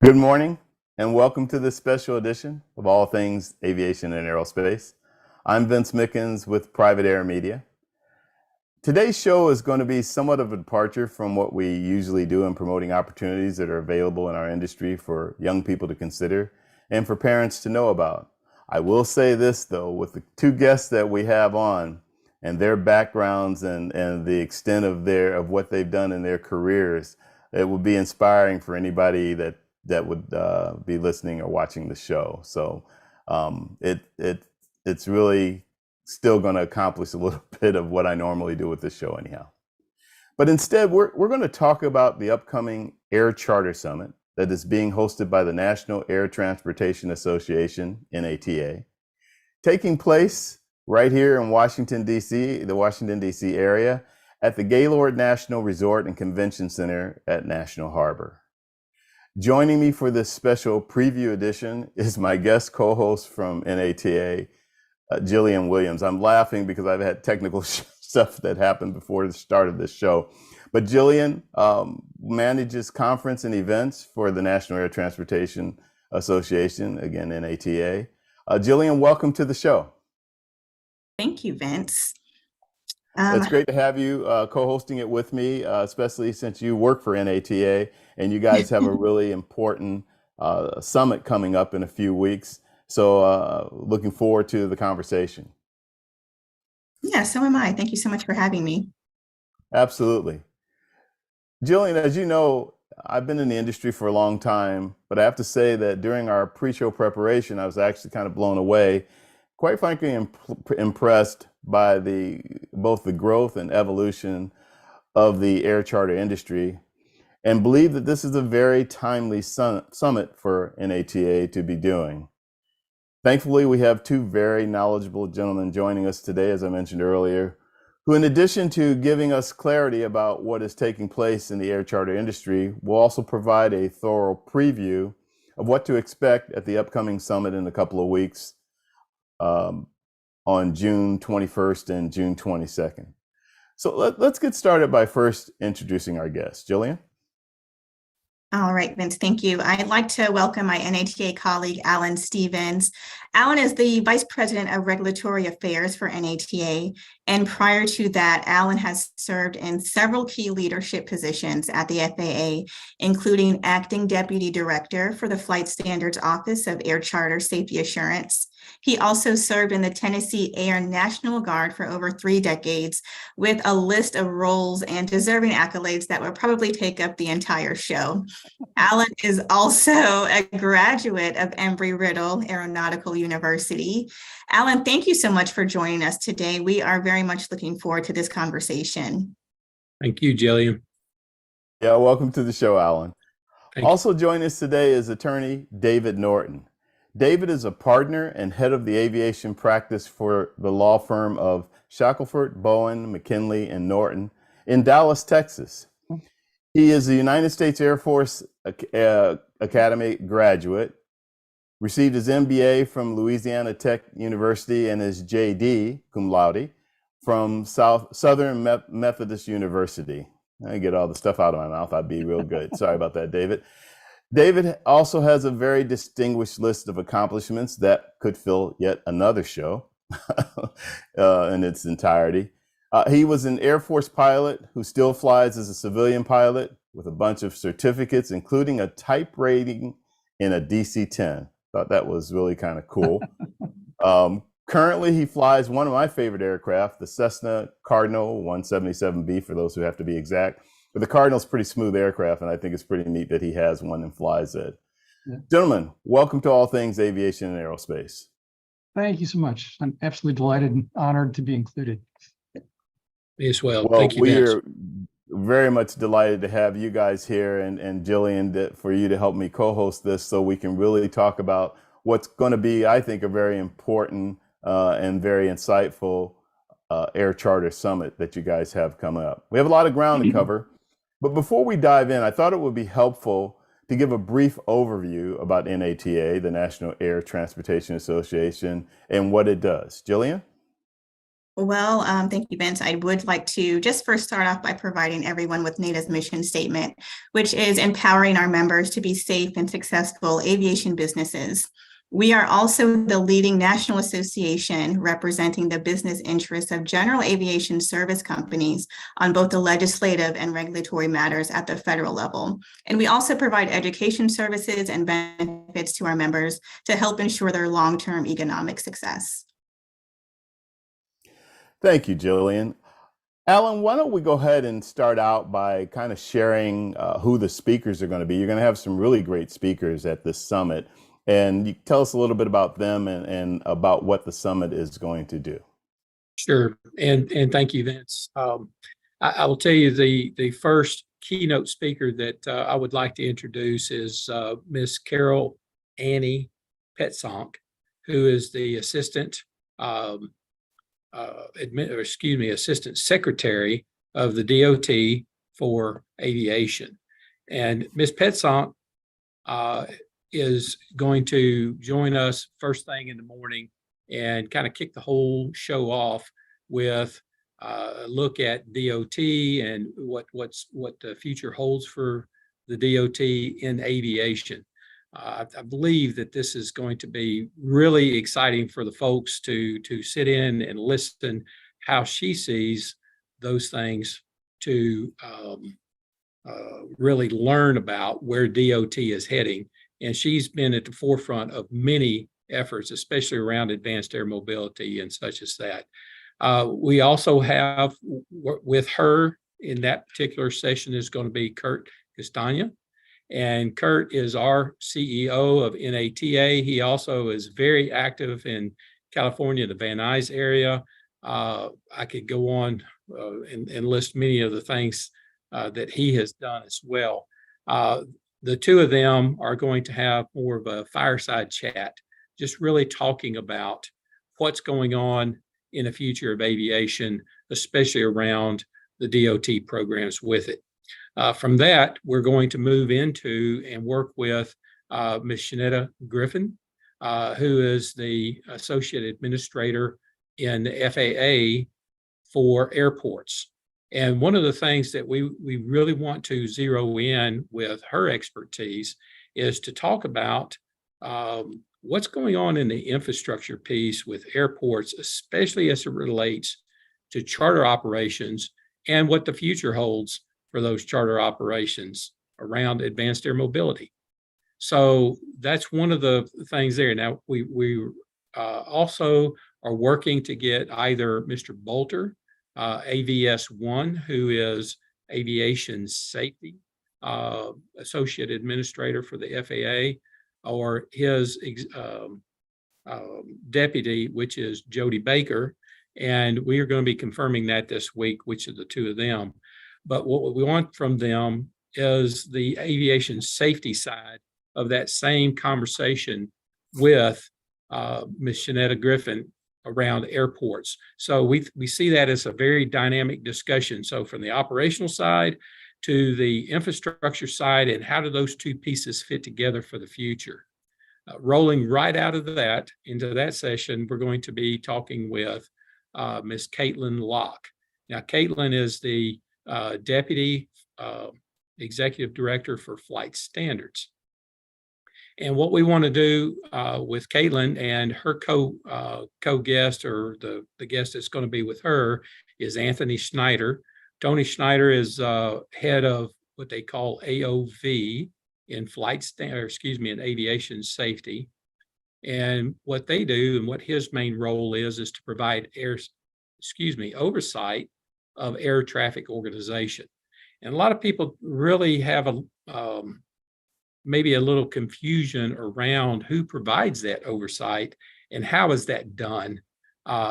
Good morning and welcome to this special edition of All Things Aviation and Aerospace. I'm Vince Mickens with Private Air Media. Today's show is going to be somewhat of a departure from what we usually do in promoting opportunities that are available in our industry for young people to consider and for parents to know about. I will say this though, with the two guests that we have on and their backgrounds and the extent of what they've done in their careers, it would be inspiring for anybody that would be listening or watching the show. So it's really still going to accomplish a little bit of what I normally do with this show anyhow. But instead, we're going to talk about the upcoming Air Charter Summit that is being hosted by the National Air Transportation Association, NATA, taking place right here in Washington, D.C., the Washington, D.C. area at the Gaylord National Resort and Convention Center at National Harbor. Joining me for this special preview edition is my guest co-host from NATA, Jillian Williams. I'm laughing because I've had technical stuff that happened before the start of this show. But Jillian manages conference and events for the National Air Transportation Association, again, NATA. Jillian, welcome to the show. Thank you, Vince. It's great to have you co-hosting it with me, especially since you work for NATA and you guys have a really important summit coming up in a few weeks. So looking forward to the conversation. Yeah, so am I. Thank you so much for having me. Absolutely. Jillian, as you know, I've been in the industry for a long time, but I have to say that during our pre-show preparation, I was actually kind of blown away, quite frankly, impressed by both the growth and evolution of the air charter industry, and believe that this is a very timely summit for NATA to be doing. Thankfully, we have two very knowledgeable gentlemen joining us today, as I mentioned earlier, who, in addition to giving us clarity about what is taking place in the air charter industry, will also provide a thorough preview of what to expect at the upcoming summit in a couple of weeks, on June 21st and June 22nd. So let's get started by first introducing our guest. Jillian? All right, Vince, thank you. I'd like to welcome my NATA colleague, Alan Stevens. Alan is the Vice President of Regulatory Affairs for NATA. And prior to that, Alan has served in several key leadership positions at the FAA, including Acting Deputy Director for the Flight Standards Office of Air Charter Safety Assurance. He also served in the Tennessee Air National Guard for over 3 decades, with a list of roles and deserving accolades that would probably take up the entire show. Alan is also a graduate of Embry-Riddle Aeronautical University. Alan, thank you so much for joining us today. We are very much looking forward to this conversation. Thank you, Jillian. Yeah, welcome to the show, Alan. Thank you. Also joining us today is attorney David Norton. David is a partner and head of the aviation practice for the law firm of Shackelford, Bowen, McKinley, and Norton in Dallas, Texas. He is a United States Air Force Academy graduate, received his MBA from Louisiana Tech University and his JD, cum laude, from Southern Methodist University. I get all the stuff out of my mouth, I'd be real good. Sorry about that, David. David also has a very distinguished list of accomplishments that could fill yet another show in its entirety. He was an Air Force pilot who still flies as a civilian pilot with a bunch of certificates, including a type rating in a DC-10. Thought that was really kind of cool. Currently, he flies one of my favorite aircraft, the Cessna Cardinal 177B, for those who have to be exact. But the Cardinal's a pretty smooth aircraft, and I think it's pretty neat that he has one and flies it. Yeah. Gentlemen, welcome to All Things Aviation and Aerospace. Thank you so much. I'm absolutely delighted and honored to be included. Me as well. Well, Thank you, we Vince. are very much delighted to have you guys here and Jillian for you to help me co-host this so we can really talk about what's going to be, I think, a very important and very insightful Air Charter Summit that you guys have coming up. We have a lot of ground to cover, but before we dive in, I thought it would be helpful to give a brief overview about NATA, the National Air Transportation Association, and what it does. Jillian? Well, thank you, Vince. I would like to just first start off by providing everyone with NATA's mission statement, which is empowering our members to be safe and successful aviation businesses. We are also the leading national association representing the business interests of general aviation service companies on both the legislative and regulatory matters at the federal level. And we also provide education services and benefits to our members to help ensure their long-term economic success. Thank you, Jillian. Alan, why don't we go ahead and start out by kind of sharing who the speakers are going to be. You're going to have some really great speakers at this summit, and you tell us a little bit about them and about what the summit is going to do. Sure, and thank you, Vince. I will tell you the first keynote speaker that I would like to introduce is Miss Carol Annie Petzonk, who is the assistant Assistant Secretary of the DOT for Aviation. And Ms. Petzonk is going to join us first thing in the morning and kind of kick the whole show off with a look at DOT and what the future holds for the DOT in aviation. I believe that this is going to be really exciting for the folks to sit in and listen how she sees those things, to really learn about where DOT is heading. And she's been at the forefront of many efforts, especially around advanced air mobility and such as that. We also have with her in that particular session is going to be Kurt Castagna. And Kurt is our CEO of NATA. He also is very active in California, the Van Nuys area. I could go on and list many of the things that he has done as well. The two of them are going to have more of a fireside chat, just really talking about what's going on in the future of aviation, especially around the DOT programs with it. From that, we're going to move into and work with Ms. Shanetta Griffin, who is the Associate Administrator in the FAA for airports. And one of the things that we really want to zero in with her expertise is to talk about what's going on in the infrastructure piece with airports, especially as it relates to charter operations and what the future holds for those charter operations around advanced air mobility. So that's one of the things there. Now, we also are working to get either Mr. Bolter, AVS1, who is Aviation Safety Associate Administrator for the FAA, or his deputy, which is Jody Baker. And we are going to be confirming that this week, which of the two of them. But what we want from them is the aviation safety side of that same conversation with Ms. Shanetta Griffin around airports. So we see that as a very dynamic discussion. So from the operational side to the infrastructure side, and how do those two pieces fit together for the future? Rolling right out of that into that session, we're going to be talking with Ms. Caitlin Locke. Now, Caitlin is the Deputy Executive Director for Flight Standards. And what we want to do with Caitlin and her co-guest, or the guest that's going to be with her, is Anthony Schneider. Tony Schneider is head of what they call AOV in in aviation safety. And what they do and what his main role is to provide oversight of air traffic organization. And a lot of people really have maybe a little confusion around who provides that oversight and how is that done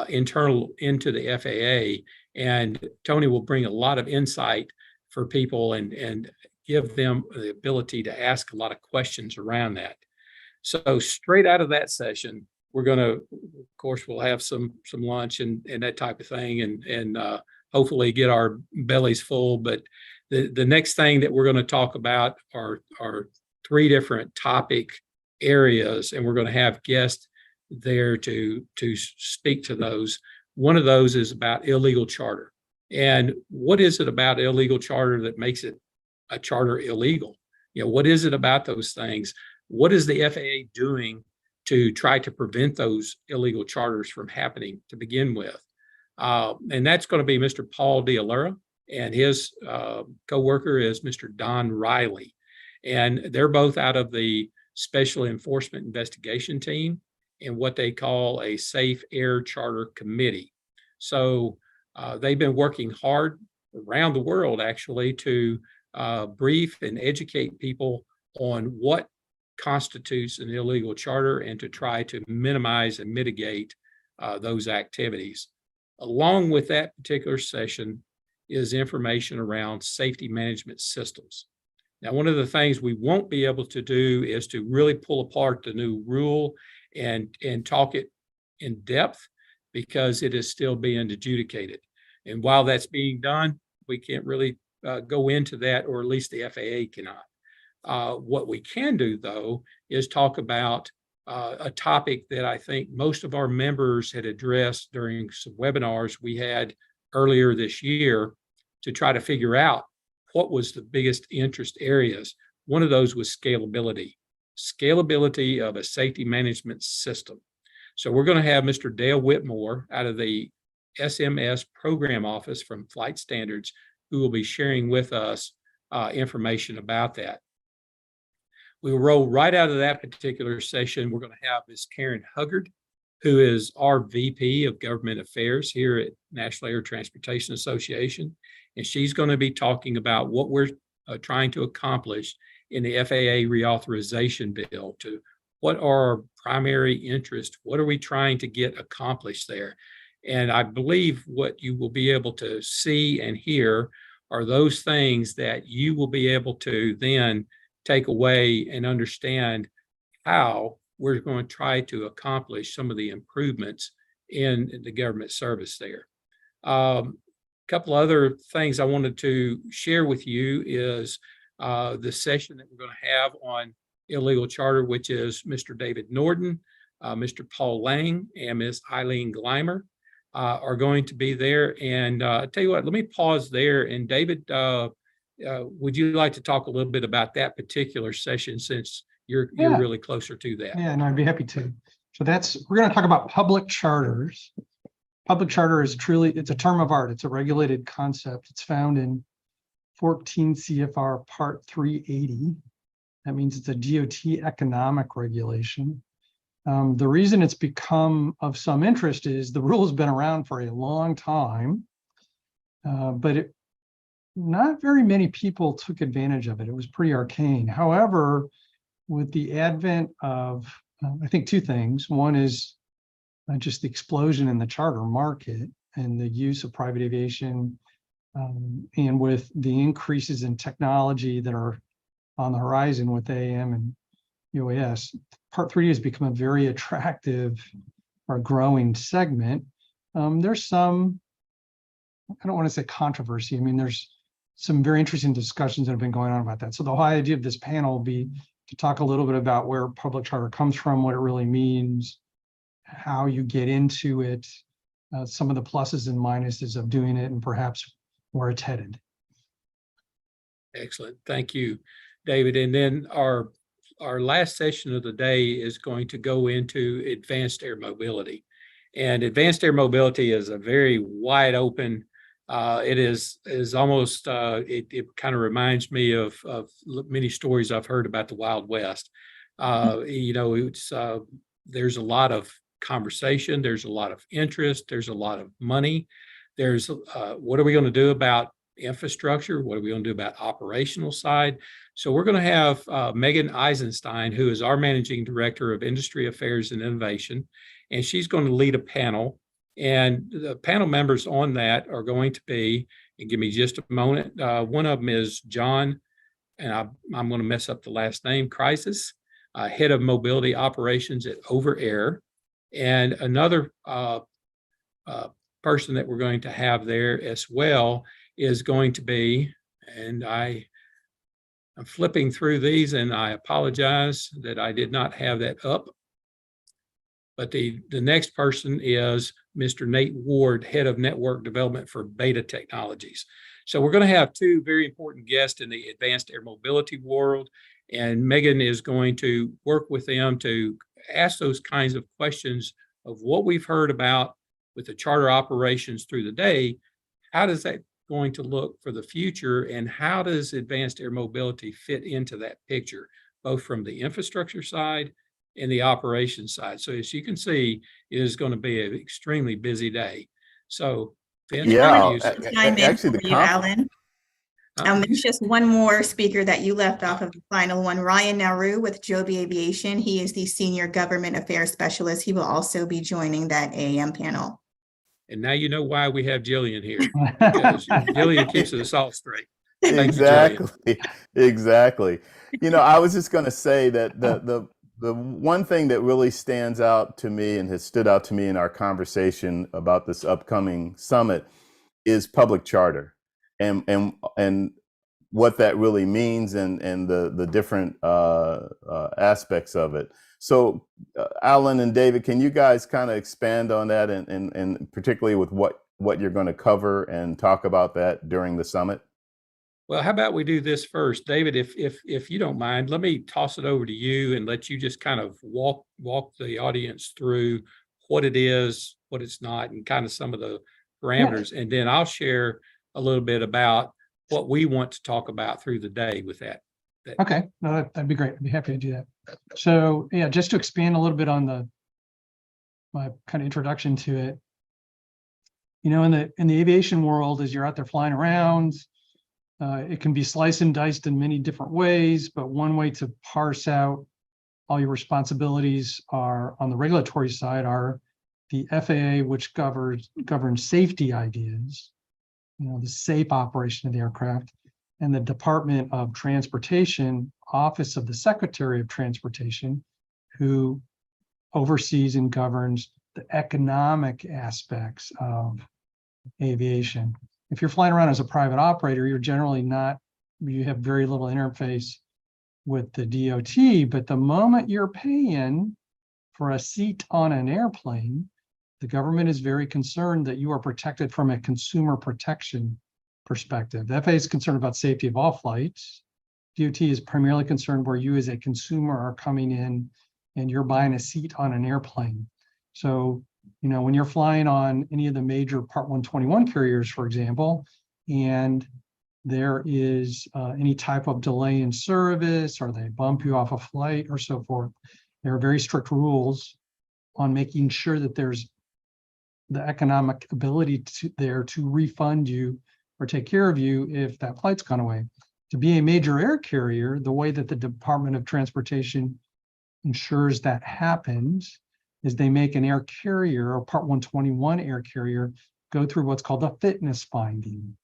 internal into the FAA. And Tony will bring a lot of insight for people and give them the ability to ask a lot of questions around that. So straight out of that session, we're going to, of course, we'll have some lunch and that type of thing, and hopefully get our bellies full. But the next thing that we're going to talk about are three different topic areas, and we're going to have guests there to speak to those. One of those is about illegal charter. And what is it about illegal charter that makes it a charter illegal? What is it about those things? What is the FAA doing to try to prevent those illegal charters from happening to begin with? And that's going to be Mr. Paul D'Allura, and his co-worker is Mr. Don Riley. And they're both out of the Special Enforcement Investigation Team in what they call a Safe Air Charter Committee. So they've been working hard around the world, actually, to brief and educate people on what constitutes an illegal charter and to try to minimize and mitigate those activities. Along with that particular session is information around safety management systems. Now, one of the things we won't be able to do is to really pull apart the new rule and talk it in depth, because it is still being adjudicated. And while that's being done, we can't really go into that, or at least the FAA cannot. What we can do, though, is talk about a topic that I think most of our members had addressed during some webinars we had earlier this year to try to figure out what was the biggest interest areas. One of those was scalability of a safety management system. So we're going to have Mr. Dale Whitmore out of the SMS program office from Flight Standards, who will be sharing with us information about that. We'll roll right out of that particular session. We're going to have Ms. Karen Huggard, who is our VP of Government Affairs here at National Air Transportation Association. And she's going to be talking about what we're trying to accomplish in the FAA Reauthorization bill. To what are our primary interests? What are we trying to get accomplished there? And I believe what you will be able to see and hear are those things that you will be able to then take away and understand how we're going to try to accomplish some of the improvements in the government service there. A couple other things I wanted to share with you is the session that we're going to have on illegal charter, which is Mr. David Norton, Mr. Paul Lang, and Ms. Eileen Gleimer are going to be there. And I'll tell you what, let me pause there. And David, would you like to talk a little bit about that particular session, since you're really closer to that? Yeah, and I'd be happy to. So we're going to talk about public charters. Public charter is it's a term of art. It's a regulated concept. It's found in 14 CFR Part 380. That means it's a DOT economic regulation. The reason it's become of some interest is the rule has been around for a long time, but not very many people took advantage of it. It was pretty arcane. However, with the advent of, I think, two things. One is just the explosion in the charter market and the use of private aviation, and with the increases in technology that are on the horizon with AAM and UAS, Part 3 has become a very attractive or growing segment. There's some, I don't want to say controversy. I mean, there's some very interesting discussions that have been going on about that. So the whole idea of this panel will be to talk a little bit about where public charter comes from, what it really means, how you get into it, some of the pluses and minuses of doing it, and perhaps where it's headed. Excellent. Thank you, David. And then our last session of the day is going to go into advanced air mobility. And advanced air mobility is a very wide open, it is almost, it kind of reminds me of many stories I've heard about the Wild West. It's there's a lot of conversation, there's a lot of interest, there's a lot of money. There's what are we going to do about infrastructure? What are we going to do about operational side? So we're going to have Megan Eisenstein, who is our Managing Director of Industry Affairs and Innovation, and she's going to lead a panel. And the panel members on that are going to be, and give me just a moment, one of them is John, and I'm going to mess up the last name, Crisis, Head of Mobility Operations at Over Air. And another person that we're going to have there as well is going to be, and I'm flipping through these, and I apologize that I did not have that up. But the next person is Mr. Nate Ward, Head of Network Development for Beta Technologies. So we're going to have two very important guests in the advanced air mobility world, and Megan is going to work with them to ask those kinds of questions of what we've heard about with the charter operations through the day. How does that going to look for the future, and how does advanced air mobility fit into that picture, both from the infrastructure side and the operations side? So as you can see, it is going to be an extremely busy day. So Vince, Yeah, chime in actually, for you, Alan. There's just one more speaker that you left off of the final one, Ryan Nauru with Joby Aviation. He is the Senior Government Affairs Specialist. He will also be joining that AAM panel. And now you know why we have Jillian here, because Jillian keeps us all straight. Thank exactly, exactly. You know, I was just going to say that the one thing that really stands out to me and has stood out to me in our conversation about this upcoming summit is public charter, and what that really means, and the different aspects of it. So Alan and David, can you guys kind of expand on that, and particularly with what you're going to cover and talk about that during the summit? Well, how about we do this first, David? If you don't mind, let me toss it over to you and let you just kind of walk the audience through what it is, what it's not, and kind of some of the parameters, and then I'll share a little bit about what we want to talk about through the day with that. Okay, no, that'd be great. I'd be happy to do that. So yeah, just to expand a little bit on my kind of introduction to it. You know, in the aviation world, as you're out there flying around, it can be sliced and diced in many different ways, but one way to parse out all your responsibilities are on the regulatory side are the FAA, which governs safety ideas, you know, the safe operation of the aircraft, and the Department of Transportation, Office of the Secretary of Transportation, who oversees and governs the economic aspects of aviation. If you're flying around as a private operator, you're generally not, you have very little interface with the DOT, but the moment you're paying for a seat on an airplane, the government is very concerned that you are protected from a consumer protection perspective. The FAA is concerned about safety of all flights. DOT is primarily concerned where you as a consumer are coming in and you're buying a seat on an airplane. So, you know, when you're flying on any of the major Part 121 carriers, for example, and there is any type of delay in service, or they bump you off a flight or so forth, there are very strict rules on making sure that there's the economic ability to refund you or take care of you if that flight's gone away. To be a major air carrier, the way that the Department of Transportation ensures that happens is they make an air carrier, or Part 121 air carrier, go through what's called a fitness finding.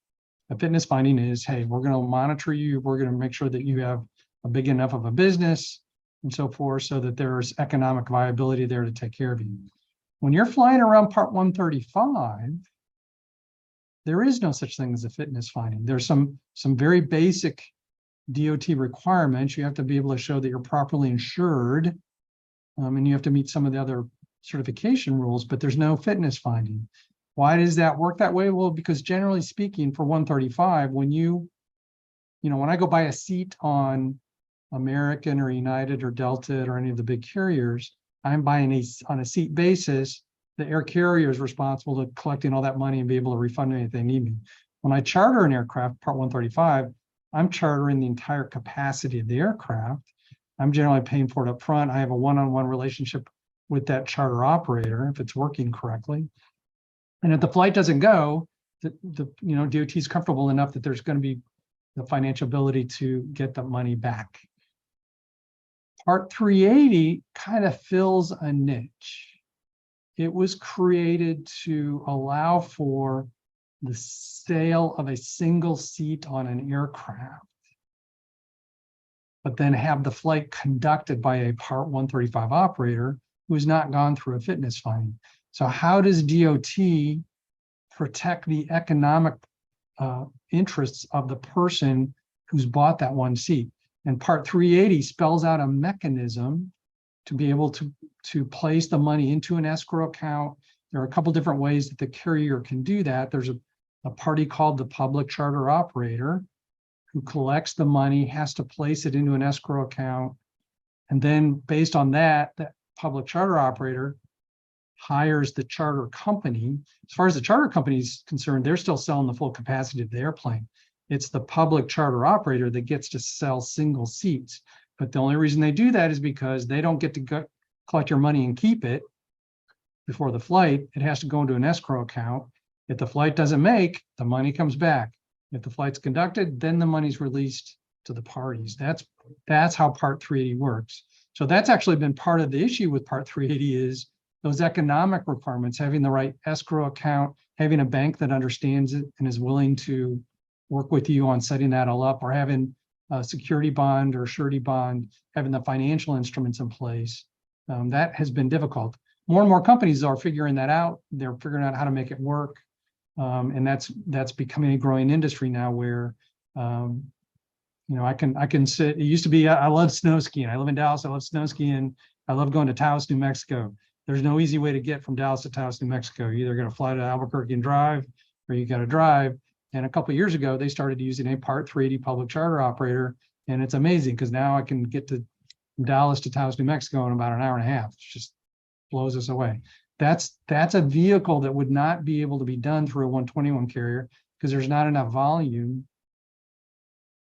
A fitness finding is, hey, we're going to monitor you, we're going to make sure that you have a big enough of a business and so forth, so that there's economic viability there to take care of you. When you're flying around Part 135, there is no such thing as a fitness finding. There's some very basic DOT requirements. You have to be able to show that you're properly insured, and you have to meet some of the other certification rules, but there's no fitness finding. Why does that work that way? Well, because generally speaking, for 135, when when I go buy a seat on American or United or Delta or any of the big carriers, I'm buying on a seat basis. The air carrier is responsible to collecting all that money and be able to refund me if they need me. When I charter an aircraft, Part 135, I'm chartering the entire capacity of the aircraft. I'm generally paying for it up front. I have a one-on-one relationship with that charter operator if it's working correctly. And if the flight doesn't go, DOT is comfortable enough that there's going to be the financial ability to get the money back. Part 380 kind of fills a niche. It was created to allow for the sale of a single seat on an aircraft, but then have the flight conducted by a Part 135 operator who has not gone through a fitness finding. So how does DOT protect the economic interests of the person who's bought that one seat? And Part 380 spells out a mechanism to be able to place the money into an escrow account there are a couple different ways that the carrier can do that. There's a party called the public charter operator who collects the money, has to place it into an escrow account. And then based on that, that public charter operator hires the charter company. As far as the charter company is concerned, they're still selling the full capacity of the airplane. It's the public charter operator that gets to sell single seats. But the only reason they do that is because they don't get to go collect your money and keep it before the flight. It has to go into an escrow account. If the flight doesn't make, the money comes back. If the flight's conducted, then the money's released to the parties. That's how Part 380 works. So that's actually been part of the issue with Part 380 is those economic requirements, having the right escrow account, having a bank that understands it and is willing to work with you on setting that all up, or having a security bond or surety bond, having the financial instruments in place. That has been difficult. More and more companies are figuring that out. They're figuring out how to make it work. And that's becoming a growing industry now where, I can sit, it used to be, I love snow skiing. I live in Dallas. I love snow skiing. I love going to Taos, New Mexico. There's no easy way to get from Dallas to Taos, New Mexico. You're either going to fly to Albuquerque and drive, or you got to drive. And a couple of years ago, they started using a Part 380 public charter operator. And it's amazing because now I can get from Dallas to Taos, New Mexico in about an hour and a half. It just blows us away. That's a vehicle that would not be able to be done through a 121 carrier because there's not enough volume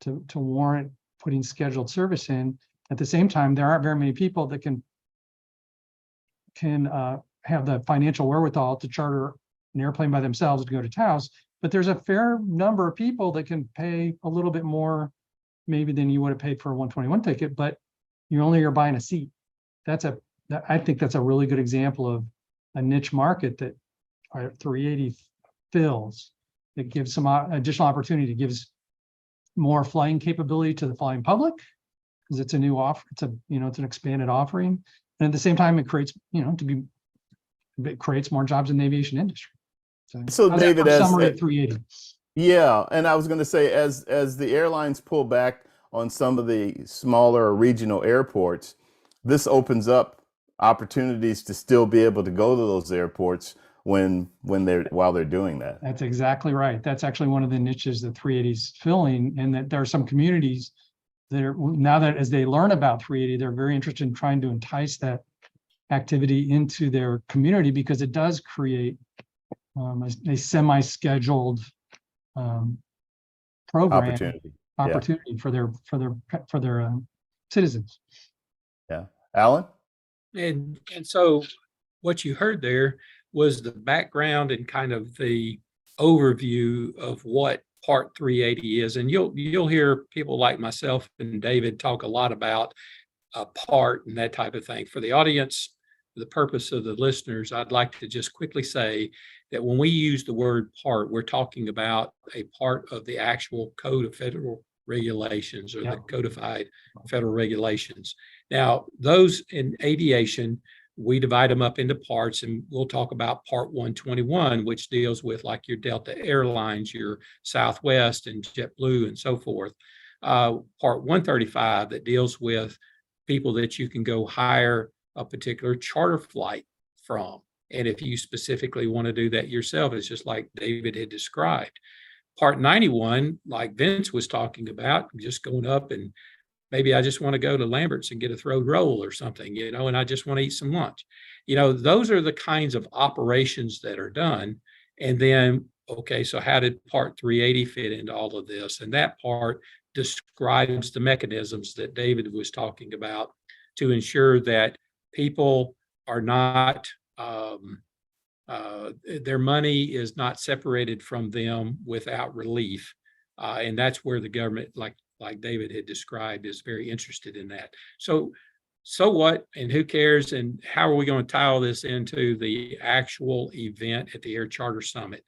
to warrant putting scheduled service in. At the same time, there aren't very many people that can have the financial wherewithal to charter an airplane by themselves to go to Taos. But there's a fair number of people that can pay a little bit more maybe than you would have paid for a 121 ticket, but you only are buying a seat. I think that's a really good example of a niche market that 380 fills. It gives some additional opportunity, gives more flying capability to the flying public because it's a new offer. It's an expanded offering, and at the same time, it creates it creates more jobs in the aviation industry. So David, as summary of 380. Yeah, and I was going to say, as the airlines pull back on some of the smaller regional airports, this opens up opportunities to still be able to go to those airports while they're doing that. That's exactly right. That's actually one of the niches that 380 is filling, and that there are some communities that are now that as they learn about 380, they're very interested in trying to entice that activity into their community because it does create a semi-scheduled program opportunity for their citizens. Yeah, Alan. And so what you heard there was the background and kind of the overview of what Part 380 is. And you'll hear people like myself and David talk a lot about a part and that type of thing. For the audience, for the purpose of the listeners, I'd like to just quickly say that when we use the word part, we're talking about a part of the actual Code of Federal Regulations or the codified federal regulations. Now, those in aviation, we divide them up into parts, and we'll talk about Part 121, which deals with like your Delta Airlines, your Southwest and JetBlue and so forth. Part 135 that deals with people that you can go hire a particular charter flight from. And if you specifically want to do that yourself, it's just like David had described. Part 91, like Vince was talking about, just going up and maybe I just want to go to Lambert's and get a throat roll or something, and I just want to eat some lunch. Those are the kinds of operations that are done. And then, okay, so how did Part 380 fit into all of this? And that part describes the mechanisms that David was talking about to ensure that people are not, their money is not separated from them without relief. And that's where the government, like David had described, is very interested in that. So what, and who cares, and how are we going to tie all this into the actual event at the Air Charter Summit?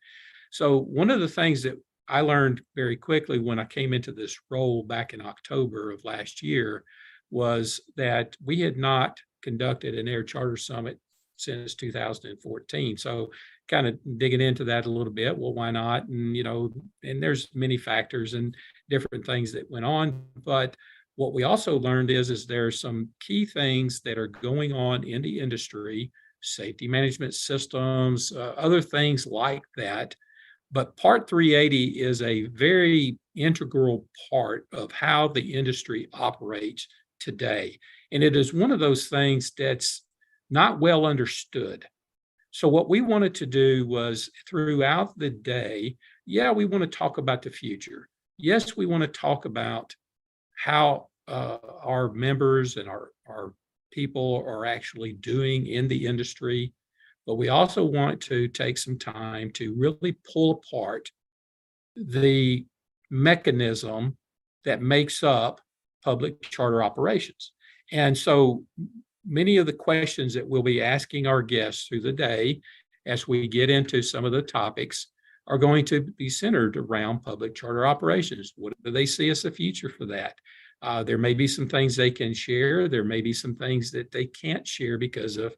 So one of the things that I learned very quickly when I came into this role back in October of last year was that we had not conducted an Air Charter Summit since 2014. So kind of digging into that a little bit. Well, why not? And, and there's many factors and different things that went on. But what we also learned is there are some key things that are going on in the industry, safety management systems, other things like that. But Part 380 is a very integral part of how the industry operates today. And it is one of those things that's not well understood. So what we wanted to do was throughout the day, yeah, we want to talk about the future. Yes, we want to talk about how our members and our people are actually doing in the industry, but we also want to take some time to really pull apart the mechanism that makes up public charter operations. And so many of the questions that we'll be asking our guests through the day as we get into some of the topics are going to be centered around public charter operations. What do they see as the future for that? There may be some things they can share. There may be some things that they can't share because of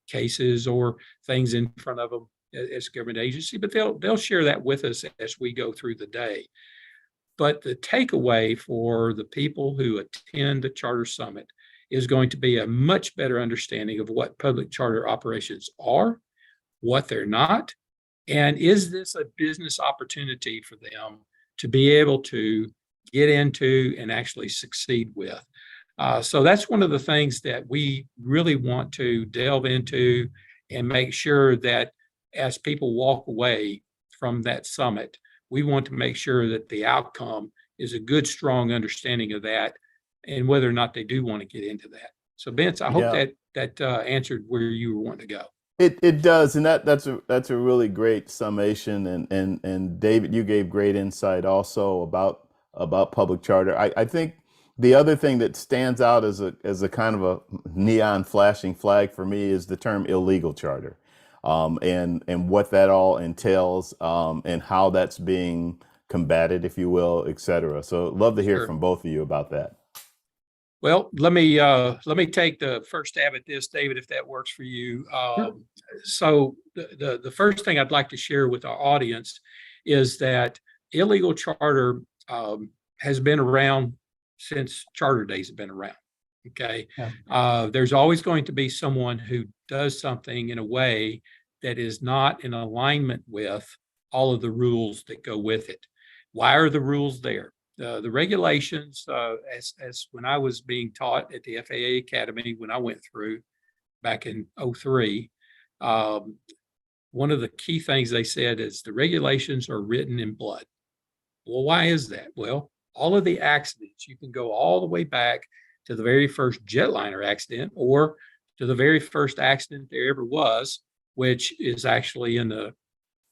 cases or things in front of them as a government agency, but they'll share that with us as we go through the day. But the takeaway for the people who attend the Charter Summit is going to be a much better understanding of what public charter operations are, what they're not, and is this a business opportunity for them to be able to get into and actually succeed with. So that's one of the things that we really want to delve into and make sure that as people walk away from that summit, we want to make sure that the outcome is a good, strong understanding of that and whether or not they do want to get into that. So Vince, I hope that answered where you were wanting to go. It does, and that's a really great summation, and David, you gave great insight also about public charter. I think the other thing that stands out as a kind of a neon flashing flag for me is the term illegal charter, and what that all entails, and how that's being combated, if you will, et cetera. So love to hear from both of you about that. Well, let me take the first stab at this, David, if that works for you. So the first thing I'd like to share with our audience is that illegal charter has been around since charter days have been around. Okay, there's always going to be someone who does something in a way that is not in alignment with all of the rules that go with it. Why are the rules there? The regulations, as when I was being taught at the FAA Academy, when I went through back in 2003, one of the key things they said is the regulations are written in blood. Well, why is that? Well, all of the accidents, you can go all the way back to the very first jetliner accident or to the very first accident there ever was, which is actually in the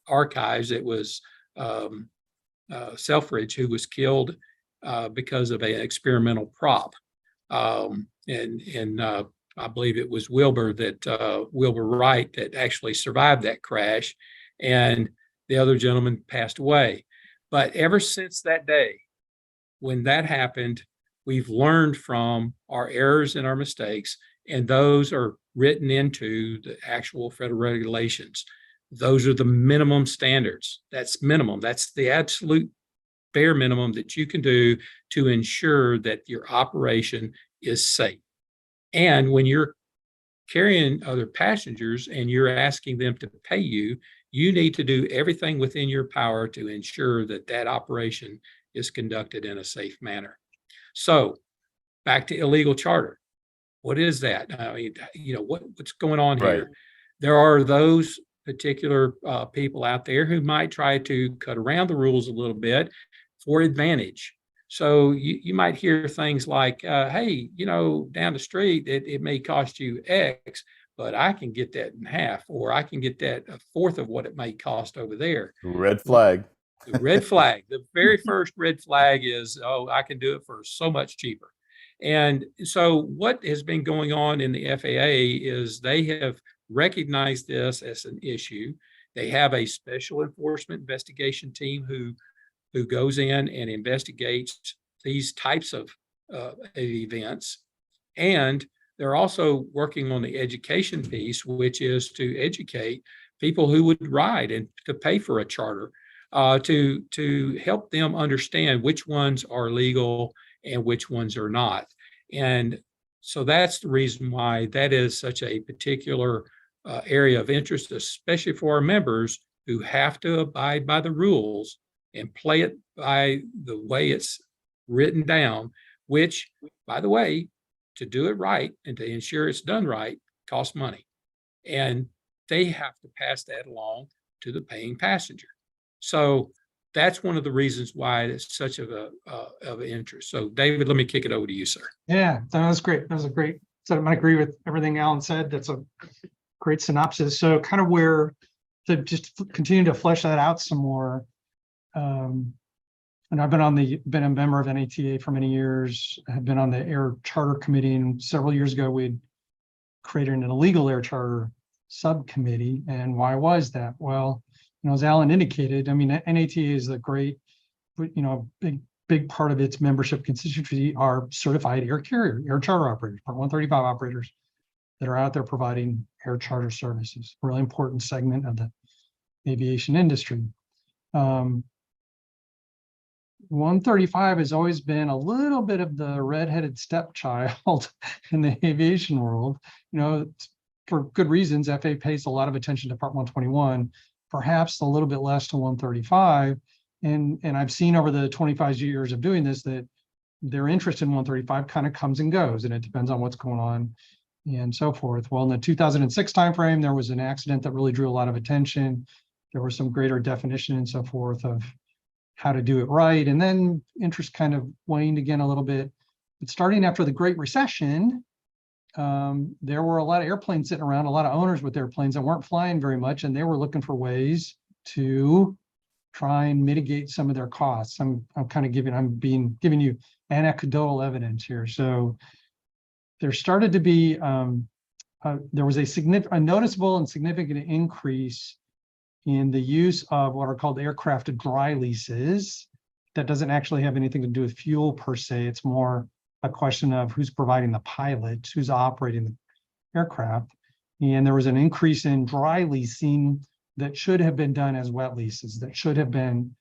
archives. It was Selfridge, who was killed because of an experimental prop. And I believe it was Wilbur Wright that actually survived that crash, and the other gentleman passed away. But ever since that day, when that happened, we've learned from our errors and our mistakes, and those are written into the actual federal regulations. Those are the minimum standards. That's minimum. That's the absolute bare minimum that you can do to ensure that your operation is safe. And when you're carrying other passengers and you're asking them to pay you, you need to do everything within your power to ensure that that operation is conducted in a safe manner. So back to illegal charter. What is that? I mean, what's going on here? Right. There are those particular people out there who might try to cut around the rules a little bit for advantage. So you might hear things like, hey, down the street, it may cost you X, but I can get that in half, or I can get that a fourth of what it may cost over there. Red flag. The red flag. The very first red flag is, oh, I can do it for so much cheaper. And so what has been going on in the FAA is they have recognized this as an issue. They have a special enforcement investigation team who goes in and investigates these types of events. And they're also working on the education piece, which is to educate people who would ride and to pay for a charter, to help them understand which ones are legal and which ones are not. And so that's the reason why that is such a particular area of interest, especially for our members who have to abide by the rules and play it by the way it's written down, which, by the way, to do it right and to ensure it's done right costs money. And they have to pass that along to the paying passenger. So that's one of the reasons why it's such of an interest. So David, let me kick it over to you, sir. Yeah, that was great. That was a great, so I agree with everything Alan said. That's a great synopsis. So kind of where to just continue to flesh that out some more. And I've been a member of NATA for many years. I've been on the air charter committee, and several years ago we created an illegal air charter subcommittee. And why was that? Well, as Alan indicated, I mean, NATA is a great, big part of its membership constituency are certified air carrier, air charter operators, Part 135 operators that are out there providing air charter services. Really important segment of the aviation industry. 135 has always been a little bit of the redheaded stepchild in the aviation world. For good reasons. FAA pays a lot of attention to Part 121, perhaps a little bit less to 135. And I've seen over the 25 years of doing this that their interest in 135 kind of comes and goes, and it depends on what's going on and so forth. Well, in the 2006 timeframe, there was an accident that really drew a lot of attention. There was some greater definition and so forth of how to do it right. And then interest kind of waned again a little bit. But starting after the Great Recession, there were a lot of airplanes sitting around, a lot of owners with airplanes that weren't flying very much, and they were looking for ways to try and mitigate some of their costs. I'm giving you anecdotal evidence here. So there started to be there was a noticeable and significant increase in the use of what are called aircraft dry leases. That doesn't actually have anything to do with fuel per se. It's more a question of who's providing the pilots, who's operating the aircraft. And there was an increase in dry leasing that should have been done as wet leases, that should have been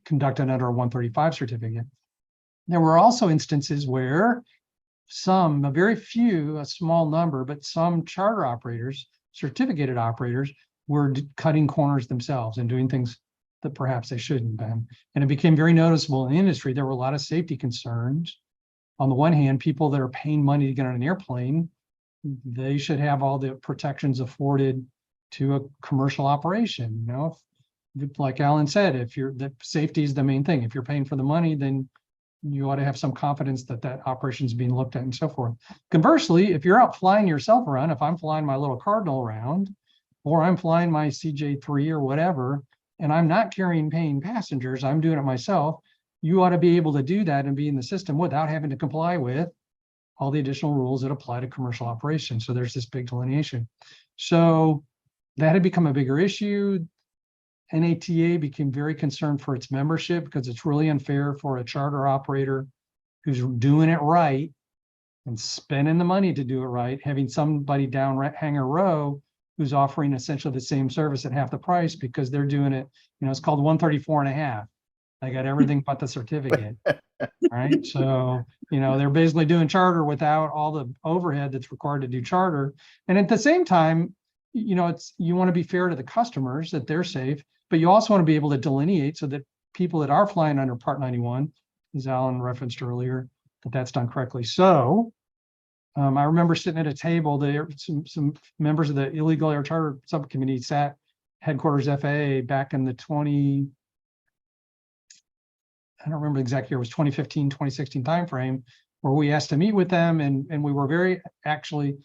conducted under a 135 certificate. There were also instances where a very few, a small number, but some charter operators, certificated operators, were cutting corners themselves and doing things that perhaps they shouldn't have been. And it became very noticeable in the industry. There were a lot of safety concerns. On the one hand, people that are paying money to get on an airplane, they should have all the protections afforded to a commercial operation. Like Alan said, that safety is the main thing. If you're paying for the money, then you ought to have some confidence that that operation is being looked at and so forth. Conversely, if you're out flying yourself around, if I'm flying my little Cardinal around, or I'm flying my CJ3 or whatever, and I'm not carrying paying passengers, I'm doing it myself, you ought to be able to do that and be in the system without having to comply with all the additional rules that apply to commercial operations. So there's this big delineation. So that had become a bigger issue. NATA became very concerned for its membership because it's really unfair for a charter operator who's doing it right and spending the money to do it right, having somebody down hangar row who's offering essentially the same service at half the price because they're doing it, it's called 134.5. They got everything but the certificate, right? So, they're basically doing charter without all the overhead that's required to do charter. And at the same time, you want to be fair to the customers that they're safe, but you also want to be able to delineate so that people that are flying under Part 91, as Alan referenced earlier, that's done correctly. So I remember sitting at a table there, some members of the illegal air charter subcommittee sat headquarters FAA back in the I don't remember the exact year, it was 2015, 2016 timeframe, where we asked to meet with them. And we were very actually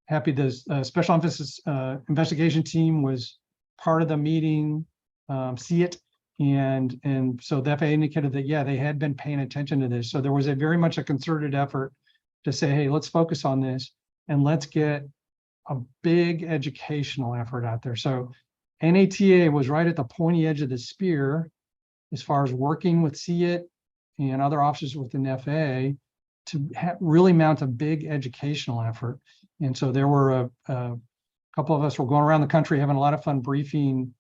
happy. The special emphasis investigation team was part of the meeting, see it. And so the FAA indicated that, yeah, they had been paying attention to this. So there was very much a concerted effort to say, hey, let's focus on this and let's get a big educational effort out there. So NATA was right at the pointy edge of the spear as far as working with CIT and other officers within the FAA to really mount a big educational effort. And so there were a couple of us were going around the country having a lot of fun briefing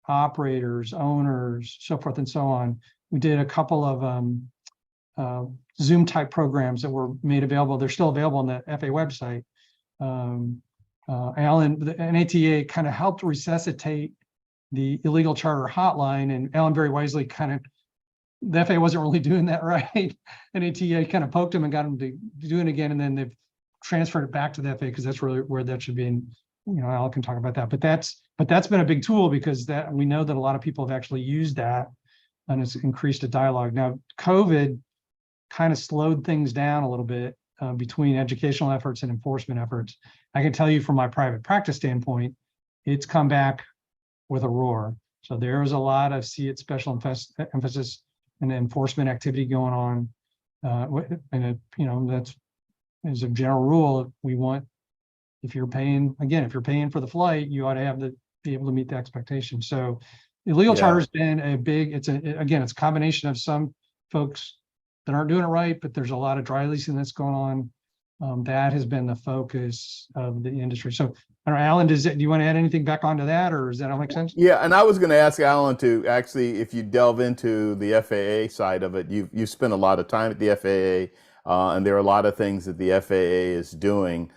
operators, owners, so forth and so on. We did a couple of Zoom type programs that were made available. They're still available on the FAA website. Alan, the NATA kind of helped resuscitate the illegal charter hotline, and Alan very wisely the FAA wasn't really doing that right. NATA kind of poked him and got him to do it again, and then they've transferred it back to the FAA because that's really where that should be. And Alan can talk about that. But that's been a big tool, because that we know that a lot of people have actually used that, and it's increased the dialogue. Now, COVID kind of slowed things down a little bit between educational efforts and enforcement efforts. I can tell you from my private practice standpoint, it's come back with a roar. So there's a lot of special emphasis and enforcement activity going on. And that's, as a general rule, we want, if you're paying for the flight, you ought to be able to meet the expectation. So illegal charter has been a big, it's a combination of some folks that aren't doing it right, but there's a lot of dry leasing that's going on. That has been the focus of the industry. So I don't know, Alan, do you want to add anything back onto that, or does that all make sense? Yeah, and I was going to ask Alan to actually, if you delve into the FAA side of it, you spent a lot of time at the FAA, and there are a lot of things that the FAA is doing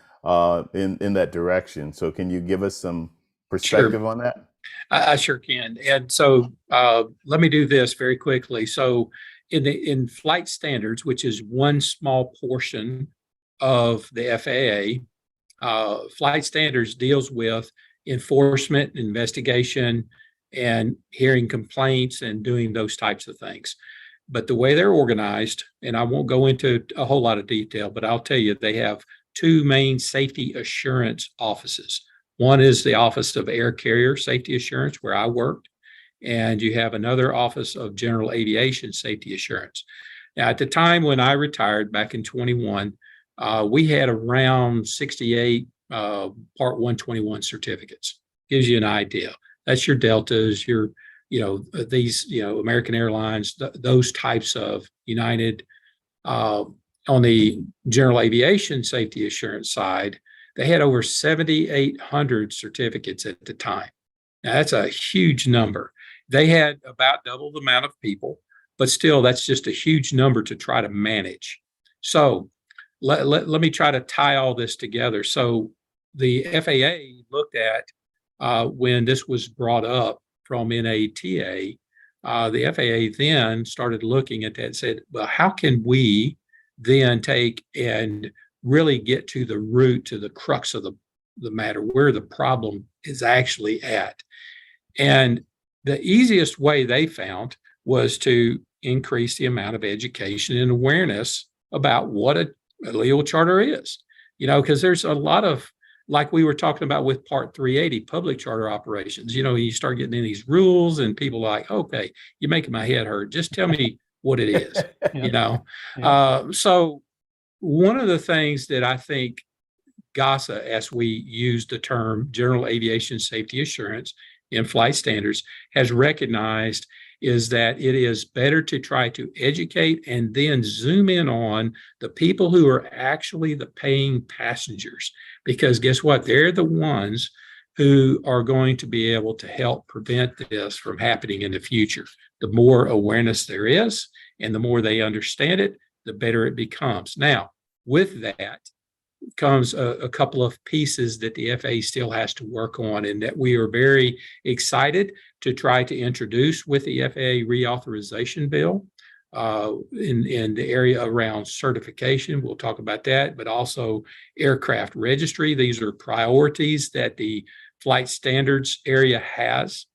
in that direction. So can you give us some perspective on that? I sure can. And so let me do this very quickly. So in flight standards, which is one small portion of the FAA, flight standards deals with enforcement, investigation, and hearing complaints and doing those types of things. But the way they're organized, and I won't go into a whole lot of detail, but I'll tell you, they have two main safety assurance offices. One is the Office of Air Carrier Safety Assurance, where I worked, and you have another Office of General Aviation Safety Assurance. Now, at the time when I retired back in 21, we had around 68 Part 121 certificates. Gives you an idea. That's your Deltas, your, these, American Airlines, those types of United. On the General Aviation Safety Assurance side, they had over 7,800 certificates at the time. Now, that's a huge number. They had about double the amount of people, but still, that's just a huge number to try to manage. So let me try to tie all this together. So the FAA looked at, when this was brought up from NATA, the FAA then started looking at that and said, well, how can we then take and really get to the root, to the crux of the matter, where the problem is actually at? And the easiest way they found was to increase the amount of education and awareness about what a legal charter is, because there's a lot of, like we were talking about with Part 380, public charter operations, you start getting in these rules and people are like, okay, you're making my head hurt. Just tell me what it is, So one of the things that I think GASA, as we use the term General Aviation Safety Assurance in flight standards, has recognized is that it is better to try to educate and then zoom in on the people who are actually the paying passengers. Because guess what? They're the ones who are going to be able to help prevent this from happening in the future. The more awareness there is and the more they understand it, the better it becomes. Now, with that comes a couple of pieces that the FAA still has to work on, and that we are very excited to try to introduce with the FAA Reauthorization bill in the area around certification. We'll talk about that, but also aircraft registry. These are priorities that the flight standards area has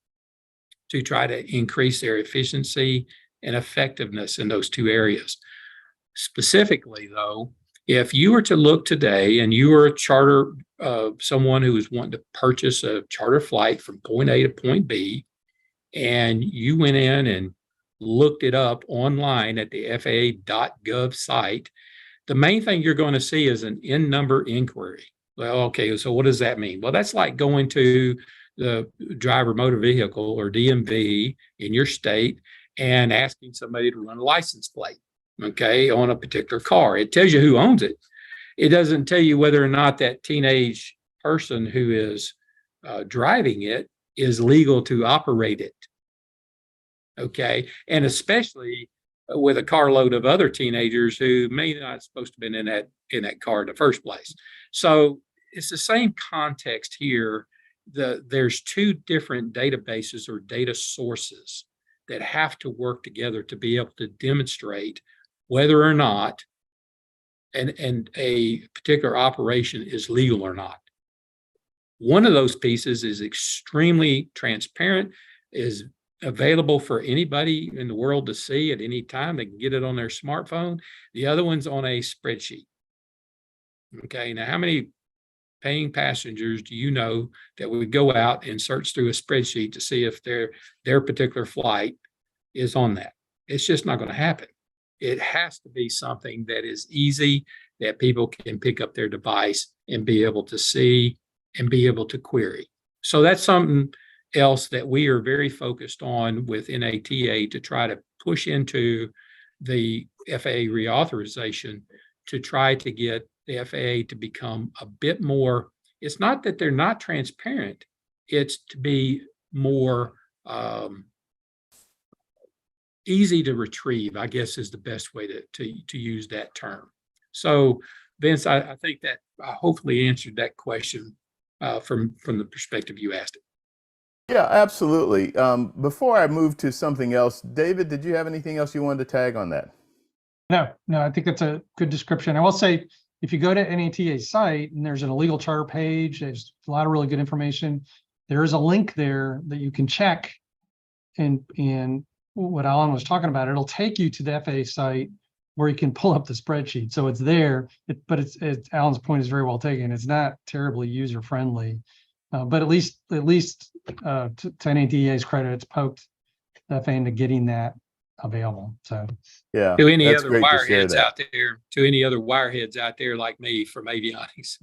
to try to increase their efficiency and effectiveness in those two areas. Specifically, though, if you were to look today and you were a charter, someone who is wanting to purchase a charter flight from point A to point B, and you went in and looked it up online at the FAA.gov site, the main thing you're going to see is an in number inquiry. Well, okay, so what does that mean? Well, that's like going to the driver motor vehicle or DMV in your state and asking somebody to run a license plate, okay, on a particular car. It tells you who owns it. It doesn't tell you whether or not that teenage person who is driving it is legal to operate it, okay? And especially with a carload of other teenagers who may not supposed to have been in that car in the first place. So it's the same context here. There's two different databases or data sources that have to work together to be able to demonstrate whether or not and a particular operation is legal or not. One of those pieces is extremely transparent, is available for anybody in the world to see at any time. They can get it on their smartphone. The other one's on a spreadsheet. Okay, now how many paying passengers do you know that would go out and search through a spreadsheet to see if their particular flight is on that? It's just not going to happen. It has to be something that is easy, that people can pick up their device and be able to see and be able to query. So that's something else that we are very focused on with NATA to try to push into the FAA reauthorization to try to get the FAA to become a bit more, it's not that they're not transparent, it's to be more easy to retrieve, I guess is the best way to use that term. So Vince, I think that I hopefully answered that question from the perspective you asked it. Yeah, absolutely. Before I move to something else, David, did you have anything else you wanted to tag on that? No, I think that's a good description. I will say, if you go to NATA's site and there's an illegal charter page, there's a lot of really good information. There is a link there that you can check, and what Alan was talking about, it'll take you to the FAA site where you can pull up the spreadsheet. So it's there, but it's Alan's point is very well taken. It's not terribly user friendly, but at least to NATA's credit, it's poked the FAA into getting that available. So yeah, to any other wireheads out there like me from avionics,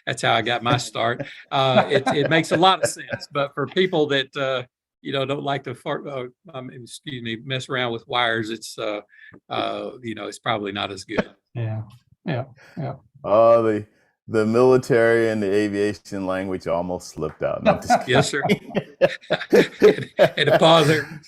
that's how I got my start. It makes a lot of sense, but for people that don't like to mess around with wires, it's it's probably not as good. Yeah. Oh, the military and the aviation language almost slipped out. No, yes, sir. And a pause there.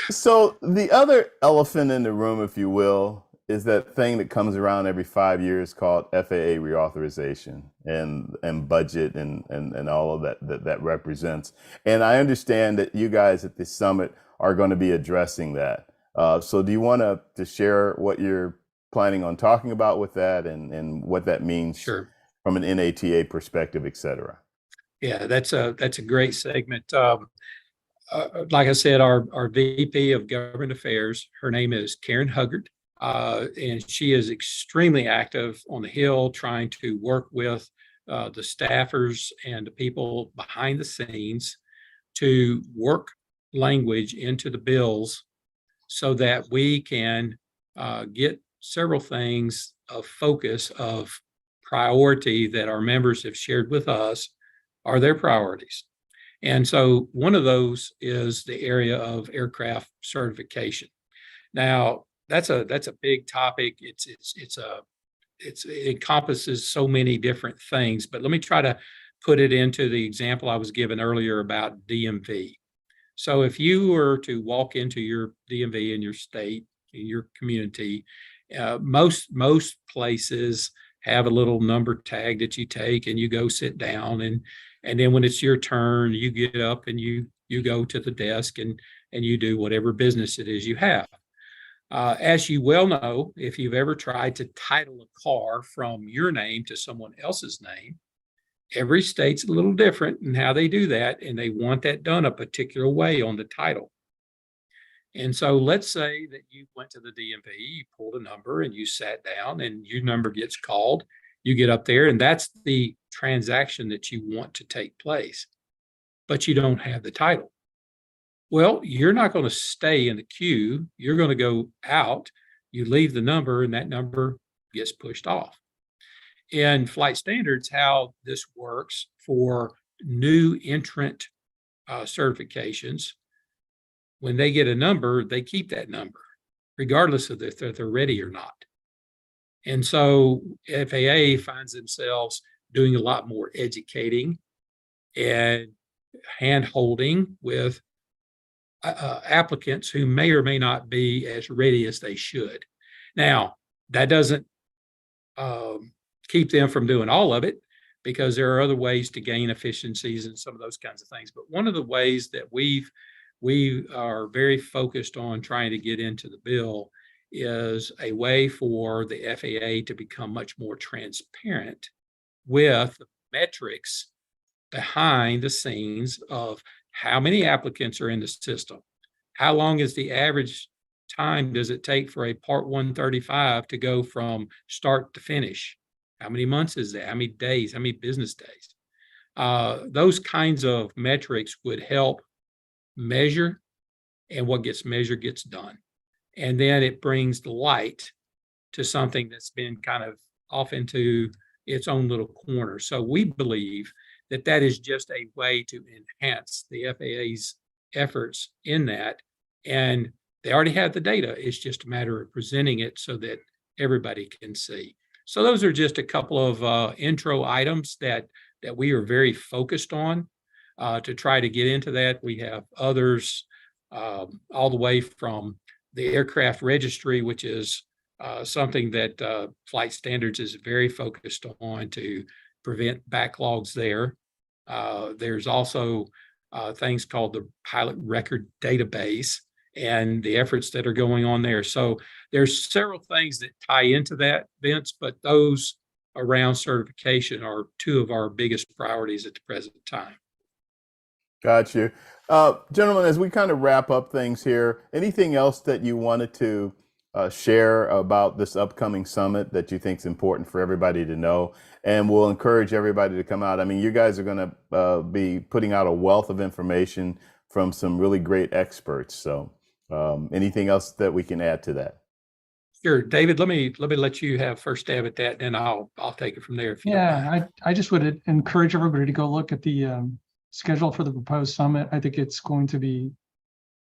So the other elephant in the room, if you will, is that thing that comes around every 5 years called FAA reauthorization and budget and all of that represents. And I understand that you guys at the summit are going to be addressing that. So do you want to share what you're planning on talking about with that and what that means? Sure. From an NATA perspective, et cetera? Yeah, that's a great segment. Like I said, our VP of Government Affairs, her name is Karen Huggard, and she is extremely active on the Hill, trying to work with the staffers and the people behind the scenes to work language into the bills so that we can get several things of focus of priority that our members have shared with us are their priorities. And so one of those is the area of aircraft certification. Now, that's a big topic. It encompasses so many different things, but let me try to put it into the example I was given earlier about DMV. So if you were to walk into your DMV in your state, in your community, most places have a little number tag that you take and you go sit down, and then when it's your turn, you get up and you go to the desk and you do whatever business it is you have. As you well know, if you've ever tried to title a car from your name to someone else's name, every state's a little different in how they do that, and they want that done a particular way on the title. And so let's say that you went to the DMV, you pulled a number and you sat down and your number gets called. You get up there and that's the transaction that you want to take place, but you don't have the title. Well, you're not going to stay in the queue. You're going to go out, you leave the number, and that number gets pushed off. In flight standards, how this works for new entrant certifications, when they get a number, they keep that number, regardless of if they're ready or not. And so FAA finds themselves doing a lot more educating and hand-holding with applicants who may or may not be as ready as they should. Now, that doesn't keep them from doing all of it, because there are other ways to gain efficiencies and some of those kinds of things. But one of the ways that we are very focused on trying to get into the bill is a way for the FAA to become much more transparent with metrics behind the scenes of how many applicants are in the system. How long is the average time does it take for a Part 135 to go from start to finish? How many months is that? How many days? How many business days? Those kinds of metrics would help measure, and what gets measured gets done. And then it brings the light to something that's been kind of off into its own little corner. So we believe that that is just a way to enhance the FAA's efforts in that. And they already have the data. It's just a matter of presenting it so that everybody can see. So those are just a couple of intro items that we are very focused on to try to get into that. We have others all the way from the aircraft registry, which is something that Flight Standards is very focused on to prevent backlogs there. There's also things called the pilot record database and the efforts that are going on there. So there's several things that tie into that, Vince, but those around certification are two of our biggest priorities at the present time. Got you. Gentlemen, as we kind of wrap up things here, anything else that you wanted to share about this upcoming summit that you think is important for everybody to know? And we'll encourage everybody to come out. I mean, you guys are going to be putting out a wealth of information from some really great experts. So anything else that we can add to that? Sure, David, let me let you have first stab at that, and I'll take it from there. If you don't mind. I just would encourage everybody to go look at the schedule for the proposed summit. I think it's going to be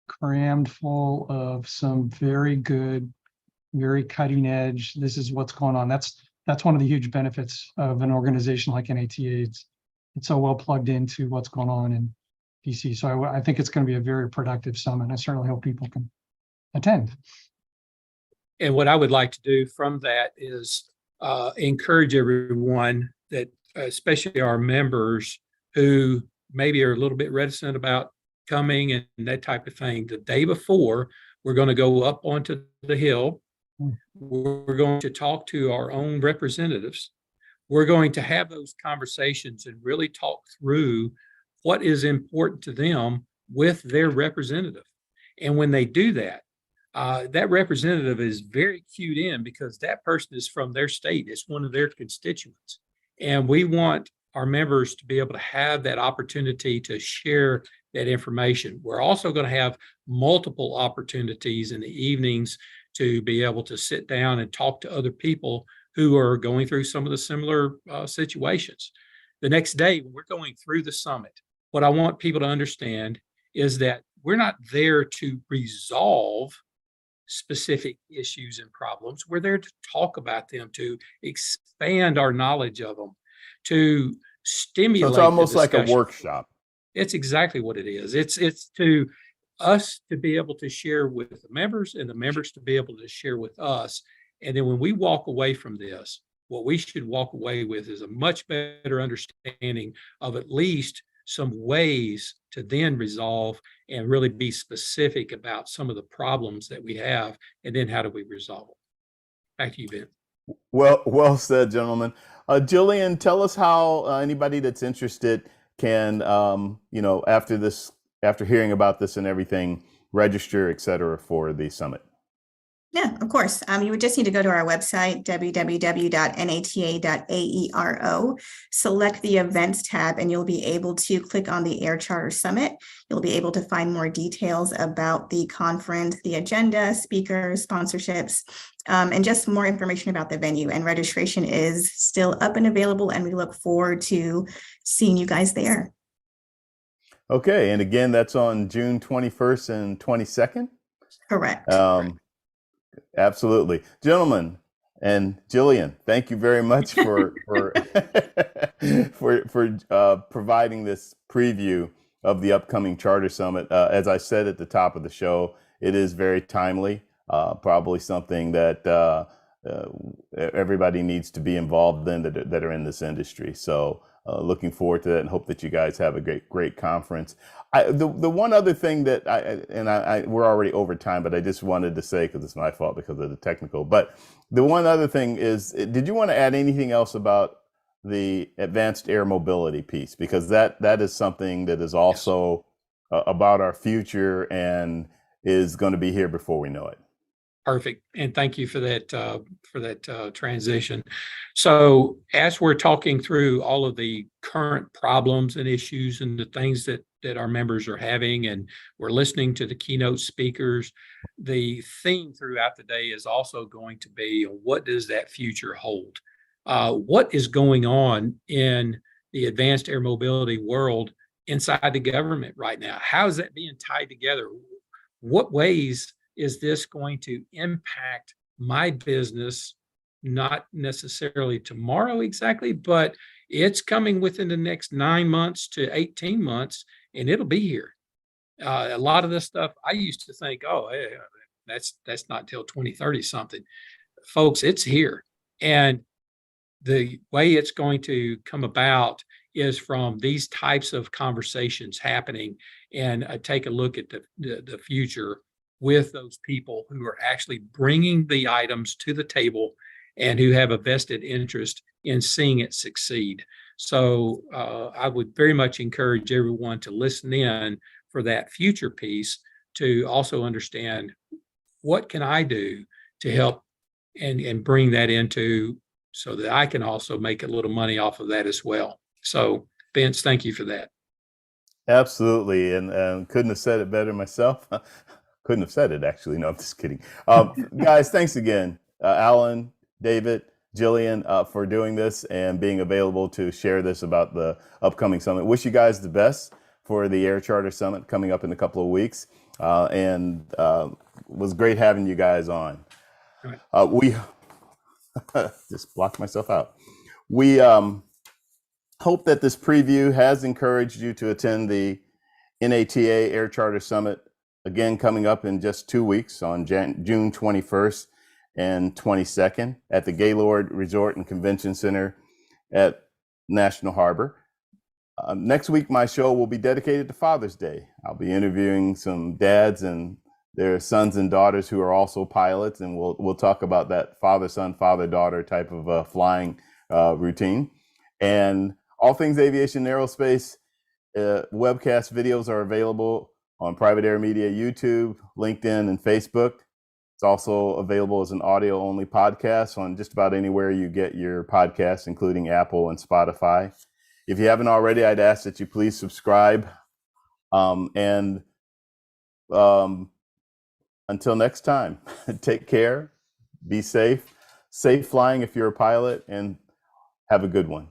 crammed full of some very good, very cutting edge. This is what's going on. That's one of the huge benefits of an organization like NATA. It's so well plugged into what's going on in DC. So I think it's going to be a very productive summit. I certainly hope people can attend. And what I would like to do from that is encourage everyone that, especially our members who maybe are a little bit reticent about coming and that type of thing. The day before, we're going to go up onto the Hill. We're going to talk to our own representatives. We're going to have those conversations and really talk through what is important to them with their representative. And when they do that, that representative is very cued in because that person is from their state. It's one of their constituents. And we want our members to be able to have that opportunity to share that information. We're also going to have multiple opportunities in the evenings to be able to sit down and talk to other people who are going through some of the similar situations. The next day, when we're going through the summit, what I want people to understand is that we're not there to resolve specific issues and problems. We're there to talk about them, to expand our knowledge of them, to stimulate. So it's almost like a workshop. It's exactly what it is. It's to us to be able to share with the members and the members to be able to share with us. And then when we walk away from this, what we should walk away with is a much better understanding of at least some ways to then resolve and really be specific about some of the problems that we have, and then how do we resolve them. Back to you, Ben. Well said, gentlemen. Jillian, tell us how anybody that's interested can, after hearing about this and everything, register, et cetera, for the summit. Yeah, of course. You would just need to go to our website, www.nata.aero, select the events tab, and you'll be able to click on the Air Charter Summit. You'll be able to find more details about the conference, the agenda, speakers, sponsorships, and just more information about the venue. And registration is still up and available, and we look forward to seeing you guys there. Okay, and again, that's on June 21st and 22nd? Correct. Absolutely. Gentlemen and Jillian, thank you very much for providing this preview of the upcoming Charter Summit. As I said at the top of the show, it is very timely, probably something that everybody needs to be involved in that are in this industry. So looking forward to that and hope that you guys have a great conference. The one other thing that we're already over time, but I just wanted to say, because it's my fault because of the technical, but the one other thing is, did you want to add anything else about the advanced air mobility piece? Because that is something that is also about our future and is going to be here before we know it. Perfect. And thank you for that transition. So as we're talking through all of the current problems and issues and the things that our members are having, and we're listening to the keynote speakers, the theme throughout the day is also going to be, what does that future hold? What is going on in the advanced air mobility world inside the government right now? How is that being tied together? What ways is this going to impact my business? Not necessarily tomorrow exactly, but it's coming within the next 9 months to 18 months, and it'll be here. A lot of this stuff, I used to think, oh, hey, that's not till 2030 something. Folks, it's here. And the way it's going to come about is from these types of conversations happening, and take a look at the future with those people who are actually bringing the items to the table and who have a vested interest in seeing it succeed. So I would very much encourage everyone to listen in for that future piece, to also understand, what can I do to help and bring that into, so that I can also make a little money off of that as well. So Vince, thank you for that. Absolutely. And couldn't have said it better myself. Couldn't have said it, actually. No, I'm just kidding. Guys, thanks again. Alan, David, Jillian, for doing this and being available to share this about the upcoming summit. Wish you guys the best for the Air Charter Summit coming up in a couple of weeks. And it was great having you guys on. We just blocked myself out. We hope that this preview has encouraged you to attend the NATA Air Charter Summit, again coming up in just 2 weeks on June 21st and 22nd at the Gaylord Resort and Convention Center at National Harbor. Next week, my show will be dedicated to Father's Day. I'll be interviewing some dads and their sons and daughters who are also pilots, and we'll talk about that father-son, father-daughter type of flying routine. And all things aviation and aerospace webcast videos are available on Private Air Media YouTube, LinkedIn, and Facebook. It's also available as an audio-only podcast on just about anywhere you get your podcasts, including Apple and Spotify. If you haven't already, I'd ask that you please subscribe. Until next time, take care, be safe, safe flying if you're a pilot, and have a good one.